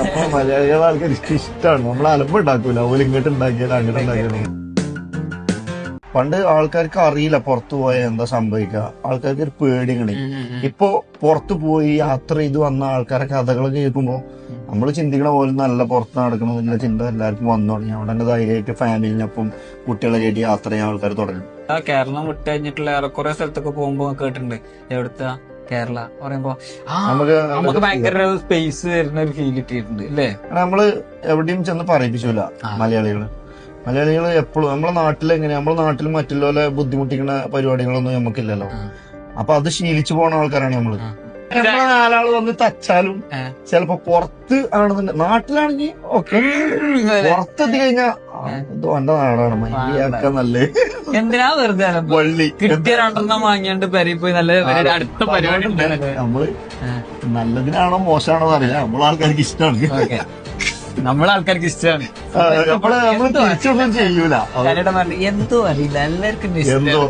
അപ്പൊ മലയാളികളെ ആൾക്കാർക്ക് ഇഷ്ടമാണ്. നമ്മൾ അലമ്പുണ്ടാക്കൂല, ഓല് ഇങ്ങോട്ട് ഉണ്ടാക്കിയാലും അങ്ങോട്ട് ഉണ്ടാക്കിയാലും. പണ്ട് ആൾക്കാർക്ക് അറിയില്ല പുറത്തു പോയാൽ എന്താ സംഭവിക്കുക, ആൾക്കാർക്ക് ഒരു പേടികളി. ഇപ്പൊ പുറത്തു പോയി യാത്ര ചെയ്ത് വന്ന ആൾക്കാരെ കഥകൾ കേൾക്കുമ്പോ നമ്മൾ ചിന്തിക്കണ പോലെ നല്ല പുറത്ത് നടക്കണമെന്നുള്ള ചിന്ത എല്ലാവർക്കും വന്നു തുടങ്ങി. അവിടെ തന്നെ ധൈര്യമായിട്ട് ഫാമിലിനൊപ്പം കുട്ടികളെ കേട്ടി യാത്ര ചെയ്യാൻ ആൾക്കാർ തുടങ്ങി. കേരളം വിട്ട് കഴിഞ്ഞിട്ടുള്ള ഏറെക്കുറെ സ്ഥലത്തൊക്കെ പോകുമ്പോ കേട്ടിട്ടുണ്ട്, എവിടുത്തെ കേരള പറയുമ്പോ നമുക്ക് ഭയങ്കര സ്പേസ് തരുന്ന ഒരു ഫീൽ കിട്ടിയിട്ടുണ്ട് അല്ലേ. നമ്മള് എവിടെയും ചെന്ന് പറയിപ്പിച്ചില്ല മലയാളികള് എപ്പോഴും നമ്മളെ നാട്ടിൽ എങ്ങനെയാ, നമ്മളെ നാട്ടിൽ മറ്റുള്ള ബുദ്ധിമുട്ടിക്കുന്ന പരിപാടികളൊന്നും നമുക്കില്ലല്ലോ. അപ്പൊ അത് ശീലിച്ചു പോണ ആൾക്കാരാണ് നമ്മള്. നമ്മളെ നാലാള് വന്ന് തച്ചാലും ചിലപ്പോ പുറത്ത് ആണെന്നുണ്ടെങ്കിൽ, നാട്ടിലാണെങ്കിൽ ഓക്കെ, പുറത്തെത്തി കഴിഞ്ഞാ ഇത് എന്റെ നാടാണ് മൈയൊക്കെ നല്ല എന്തിനാ വെറുതെ വള്ളി കിട്ടിയ രണ്ടെണ്ണം വാങ്ങിയാണ്ട് പെരയിൽ പോയി നല്ല അടുത്ത പരിപാടി. നമ്മള് നല്ലതിനാണോ മോശമാണോ അറിയില്ല, നമ്മളെ ആൾക്കാർക്ക് ഇഷ്ടമാണ്. നമ്മളെ ആൾക്കാർക്ക് ഇഷ്ടമാണ്. നമ്മള് തിരിച്ചൊന്നും ചെയ്യൂല, എന്തോ അറിയില്ല, എല്ലാവർക്കും എന്തോ